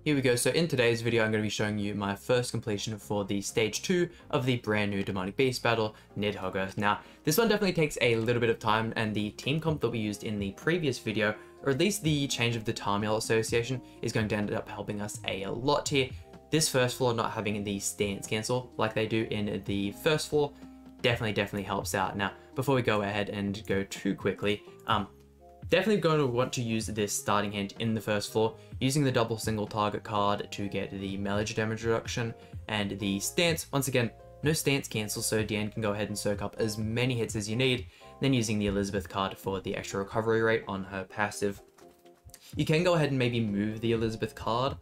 Here we go. So in today's video, I'm going to be showing you my first completion for the stage 2 of the brand new demonic beast battle, NIDHOGGR. Now, this one definitely takes a little bit of time, and the team comp that we used in the previous video, or at least the change of the Tarmiel association, is going to end up helping us a lot here. This first floor not having the stance cancel like they do in the first floor definitely helps out. Now, before we go ahead and go too quickly, definitely going to want to use this starting hand in the first floor, using the double single target card to get the melee damage reduction and the stance. Once again, no stance cancel, so Deanne can go ahead and soak up as many hits as you need. Then using the Elizabeth card for the extra recovery rate on her passive. You can go ahead and maybe move the Elizabeth card.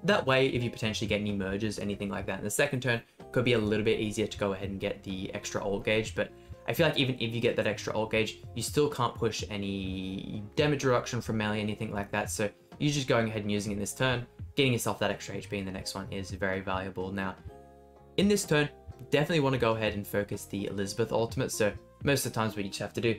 That way, if you potentially get any merges, anything like that in the second turn, could be a little bit easier to go ahead and get the extra ult gauge. But I feel like even if you get that extra ult gauge, you still can't push any damage reduction from melee, anything like that. So you're just going ahead and using it this turn, getting yourself that extra HP in the next one is very valuable. Now, in this turn, definitely want to go ahead and focus the Elizabeth ultimate. So most of the times what you just have to do,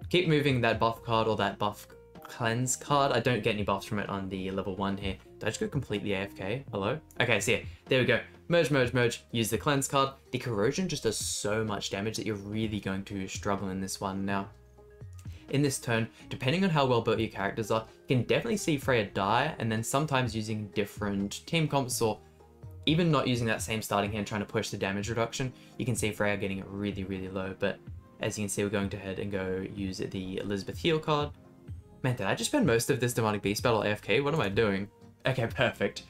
keep moving that buff card or that buff cleanse card. I don't get any buffs from it on the level 1 here. Did I just go completely AFK? Hello? Okay, so yeah, there we go. Merge, use the cleanse card. The corrosion just does so much damage that you're really going to struggle in this one. Now, in this turn, depending on how well built your characters are, you can definitely see Freya die, and then sometimes using different team comps or even not using that same starting hand trying to push the damage reduction, you can see Freya getting it really low. But as you can see, we're going to head and go use the Elizabeth heal card. Man, did I just spend most of this demonic beast battle AFK? What am I doing? Okay, perfect.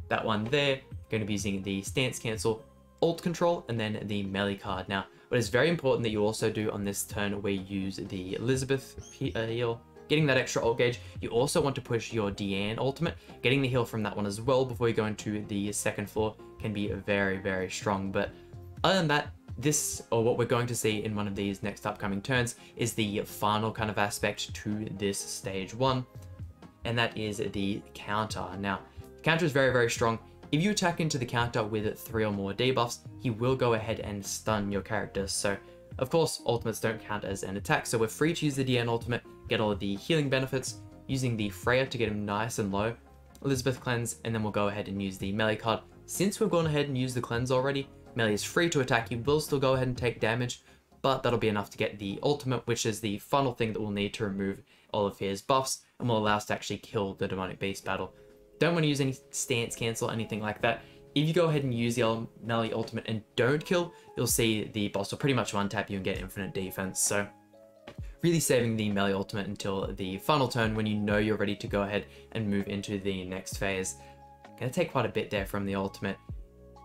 That one there. Going to be using the stance cancel, ult control, and then the melee card. Now, what is very important that you also do on this turn where you use the Elizabeth heal, getting that extra ult gauge, you also want to push your Deanne ultimate. Getting the heal from that one as well before you go into the second floor can be very strong. But other than that, this, or what we're going to see in one of these next upcoming turns, is the final kind of aspect to this stage 1, and that is the counter. Now, the counter is very strong. If you attack into the counter with 3 or more debuffs, he will go ahead and stun your character. So, of course, ultimates don't count as an attack, so we're free to use the Deanne ultimate, get all of the healing benefits, using the Freya to get him nice and low, Elizabeth cleanse, and then we'll go ahead and use the melee card. Since we've gone ahead and used the cleanse already, melee is free to attack. You will still go ahead and take damage, but that'll be enough to get the ultimate, which is the final thing that we'll need to remove all of his buffs, and will allow us to actually kill the demonic beast battle. Don't want to use any stance cancel, anything like that. If you go ahead and use the melee ultimate and don't kill, you'll see the boss will pretty much one-tap you and get infinite defense. So really saving the melee ultimate until the final turn when you know you're ready to go ahead and move into the next phase. Gonna take quite a bit there from the ultimate.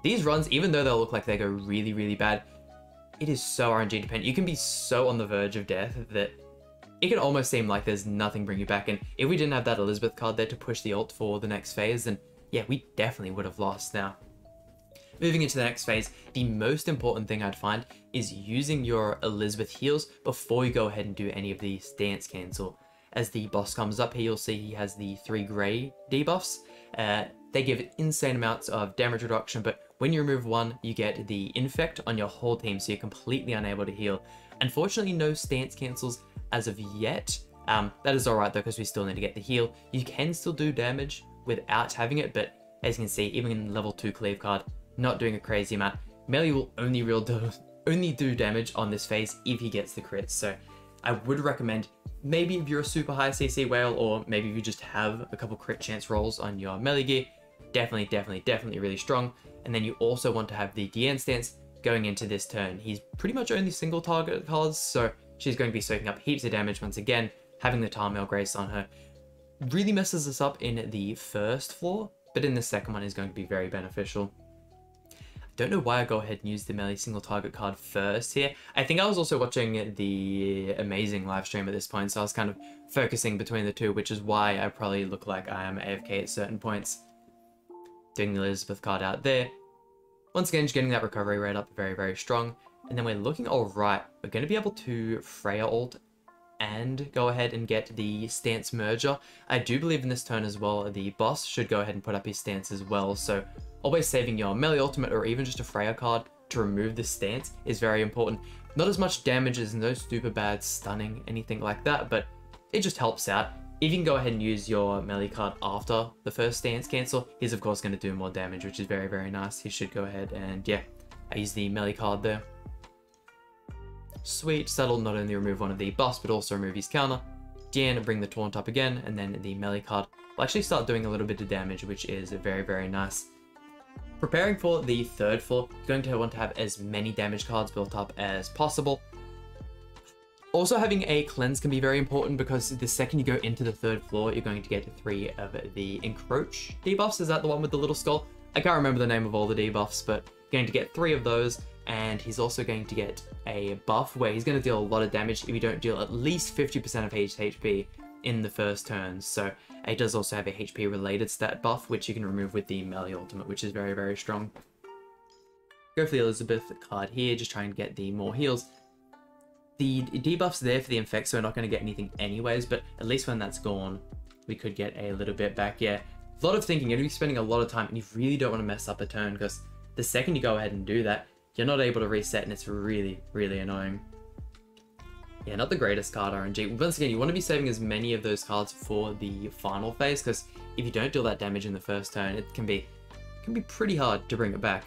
These runs, even though they'll look like they go really bad, it is so RNG dependent. You can be so on the verge of death that it can almost seem like there's nothing bringing you back. And if we didn't have that Elizabeth card there to push the ult for the next phase, then yeah, we definitely would have lost. Now, moving into the next phase, the most important thing I'd find is using your Elizabeth heals before you go ahead and do any of the stance cancel. As the boss comes up here, you'll see he has the 3 grey debuffs. They give insane amounts of damage reduction, but when you remove one, you get the infect on your whole team, so you're completely unable to heal. Unfortunately, no stance cancels as of yet. That is alright though, because we still need to get the heal. You can still do damage without having it, but as you can see, even in level 2 cleave card, not doing a crazy amount. Melee will only do damage on this phase if he gets the crits. So I would recommend, maybe if you're a super high CC whale, or maybe if you just have a couple crit chance rolls on your melee gear, definitely really strong. And then you also want to have the Deanne stance going into this turn. He's pretty much only single target cards, so she's going to be soaking up heaps of damage once again. Having the Tarmiel Grace on her really messes us up in the first floor, but in the second one is going to be very beneficial. Don't know why I go ahead and use the melee single target card first here. I think I was also watching the amazing live stream at this point, so I was kind of focusing between the two, which is why I probably look like I am AFK at certain points. Doing the Elizabeth card out there. Once again, just getting that recovery rate up very strong. And then we're looking alright. We're going to be able to Freya ult and go ahead and get the stance merger. I do believe in this turn as well, the boss should go ahead and put up his stance as well. So always saving your melee ultimate or even just a Freya card to remove the stance is very important. Not as much damage as no super bad stunning, anything like that, but it just helps out. if you can go ahead and use your melee card after the first stance cancel, he's of course going to do more damage, which is very, very nice. He should go ahead and yeah, I use the melee card there. Sweet, that'll not only remove one of the buffs, but also remove his counter. Diane, bring the taunt up again, and then the melee card will actually start doing a little bit of damage, which is very, very nice. Preparing for the third floor, you're going to want to have as many damage cards built up as possible. Also, having a cleanse can be very important because the second you go into the third floor, you're going to get 3 of the encroach debuffs. Is that the one with the little skull? I can't remember the name of all the debuffs, but you're going to get 3 of those. And he's also going to get a buff where he's going to deal a lot of damage if you don't deal at least 50% of his HP in the first turn. So he does also have a HP related stat buff, which you can remove with the melee ultimate, which is very, very strong. Go for the Elizabeth card here, just try and get the more heals. The debuff's there for the infect, so we're not going to get anything anyways, but at least when that's gone, we could get a little bit back. Yeah, a lot of thinking. You're going to be spending a lot of time, and you really don't want to mess up a turn, because the second you go ahead and do that, you're not able to reset, and it's really, really annoying. Yeah, not the greatest card RNG. Once again, you want to be saving as many of those cards for the final phase, because if you don't deal that damage in the first turn, it can be pretty hard to bring it back.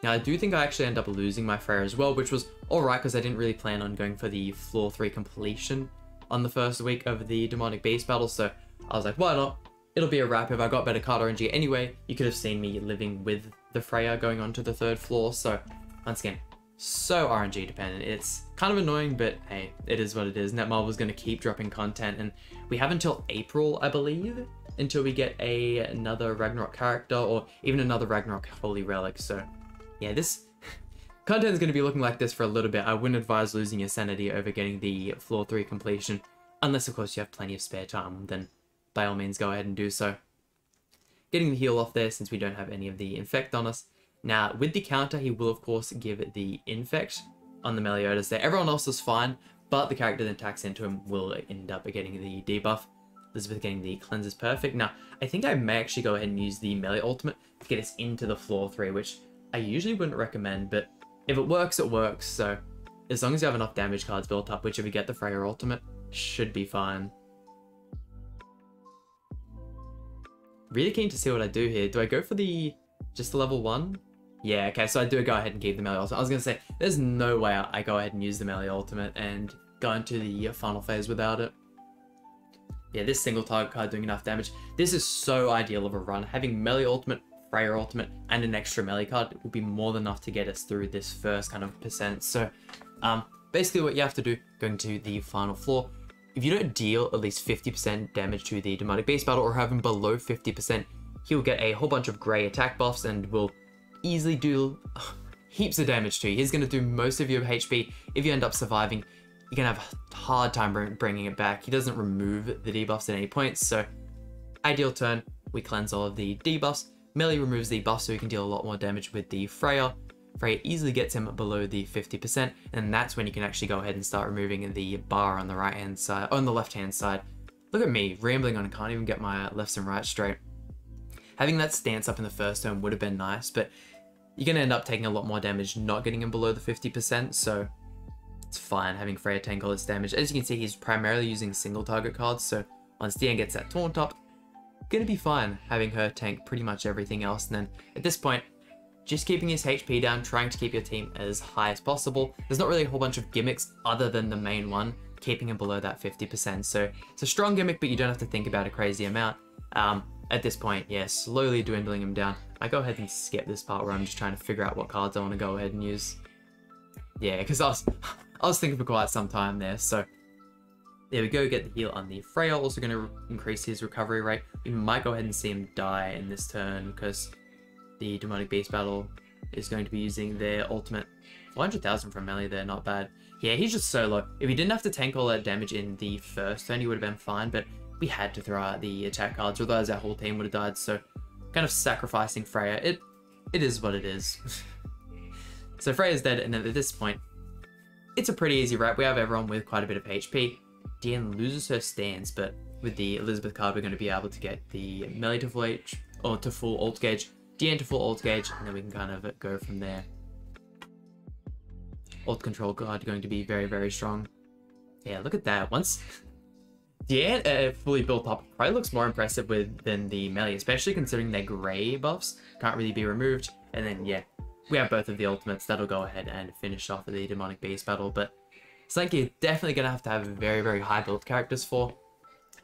Now, I do think I actually end up losing my Freya as well, which was alright, because I didn't really plan on going for the floor 3 completion on the first week of the Demonic Beast battle, so I was like, why not? It'll be a wrap if I got better card RNG anyway. You could have seen me living with the Freya going on to the 3rd floor, so once again, so RNG dependent. It's kind of annoying, but hey, it is what it is. Netmarble is going to keep dropping content, and we have until April, I believe, until we get another Ragnarok character, or even another Ragnarok Holy Relic, so yeah, this content is going to be looking like this for a little bit. I wouldn't advise losing your sanity over getting the floor 3 completion, unless of course you have plenty of spare time, then by all means go ahead and do so. Getting the heal off there since we don't have any of the infect on us. Now, with the counter, he will, of course, give the infect on the Meliodas there. Everyone else is fine, but the character that attacks into him will end up getting the debuff. Elizabeth getting the cleanse is perfect. Now, I think I may actually go ahead and use the melee ultimate to get us into the floor 3, which I usually wouldn't recommend, but if it works, it works. So, as long as you have enough damage cards built up, which if you get the Freya ultimate, should be fine. Really keen to see what I do here. Do I go for just the level 1? Yeah, okay, so I do go ahead and keep the melee ultimate. I was going to say, there's no way I go ahead and use the melee ultimate and go into the final phase without it. Yeah, this single target card doing enough damage. This is so ideal of a run. Having melee ultimate, Freya ultimate, and an extra melee card will be more than enough to get us through this first kind of percent. So, basically what you have to do, going to the final floor, if you don't deal at least 50% damage to the Demonic Beast battle, or have him below 50%, he'll get a whole bunch of grey attack buffs and will easily do heaps of damage to you. He's going to do most of your HP. If you end up surviving, you're going to have a hard time bringing it back. He doesn't remove the debuffs at any point, so ideal turn, we cleanse all of the debuffs. Melee removes the buff so he can deal a lot more damage with the Freya. Freya easily gets him below the 50%, and that's when you can actually go ahead and start removing the bar on the right-hand side, on the left-hand side. Look at me, rambling on, can't even get my lefts and rights straight. Having that stance up in the first turn would have been nice, but you're going to end up taking a lot more damage not getting him below the 50%, so it's fine having Freya tank all this damage. As you can see, he's primarily using single target cards, so once Diane gets that taunt up, going to be fine having her tank pretty much everything else. And then at this point, just keeping his HP down, trying to keep your team as high as possible. There's not really a whole bunch of gimmicks other than the main one, keeping him below that 50%. So it's a strong gimmick, but you don't have to think about a crazy amount. At this point, yeah, slowly dwindling him down. I go ahead and skip this part where I'm just trying to figure out what cards I want to go ahead and use. Yeah, because I was thinking for quite some time there. So there we go, get the heal on the Freya. Also going to increase his recovery rate. We might go ahead and see him die in this turn because the Demonic Beast battle is going to be using their ultimate. 400,000 from melee there, not bad. Yeah, he's just so low. If he didn't have to tank all that damage in the first turn, he would have been fine, but we had to throw out the attack cards, otherwise our whole team would have died, so kind of sacrificing Freya. It is what it is. So Freya's dead, and at this point, it's a pretty easy wrap. We have everyone with quite a bit of HP. Diane loses her stance, but with the Elizabeth card, we're going to be able to get the melee to full H, or to full ult gauge, Diane to full ult gauge, and then we can kind of go from there. Ult control card going to be very, very strong. Yeah, look at that. Once Yeah, fully built up probably looks more impressive than the melee, especially considering their gray buffs can't really be removed. And then yeah, we have both of the ultimates that'll go ahead and finish off the demonic beast battle. But it's like you're definitely gonna have to have very, very high build characters for,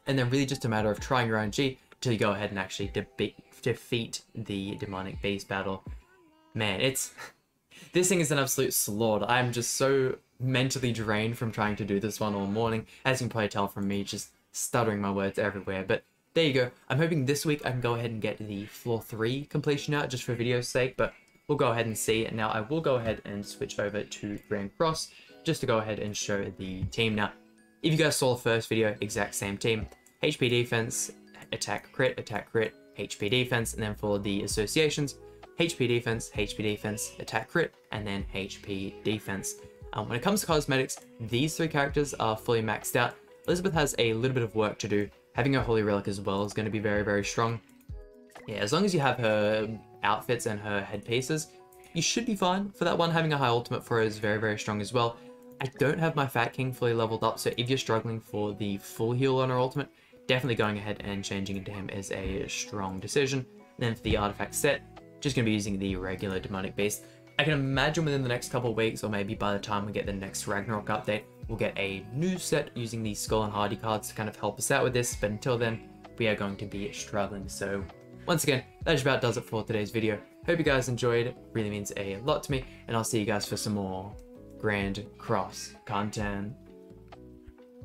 and then really just a matter of trying your own G till you go ahead and actually defeat the demonic beast battle. Man, this thing is an absolute slaughter. I'm just so mentally drained from trying to do this one all morning, as you can probably tell from me just stuttering my words everywhere. But there you go. I'm hoping this week I can go ahead and get the floor 3 completion out just for video's sake, but we'll go ahead and see. Now I will go ahead and switch over to Grand Cross just to go ahead and show the team. Now, if you guys saw the first video, exact same team. HP defense, attack crit, HP defense, and then for the associations, HP defense, attack crit, and then HP defense. When it comes to cosmetics, these 3 characters are fully maxed out. Elizabeth has a little bit of work to do. Having a Holy Relic as well is going to be very, very strong. Yeah, as long as you have her outfits and her headpieces, you should be fine. For that one, having a high ultimate for her is very, very strong as well. I don't have my Fat King fully leveled up, so if you're struggling for the full heal on her ultimate, definitely going ahead and changing into him is a strong decision. And then for the artifact set, just going to be using the regular demonic beast. I can imagine within the next couple of weeks, or maybe by the time we get the next Ragnarok update, we'll get a new set using the Skull and Hardy cards to kind of help us out with this. But until then, we are going to be struggling. So once again, that just about does it for today's video. Hope you guys enjoyed. It really means a lot to me. And I'll see you guys for some more Grand Cross content.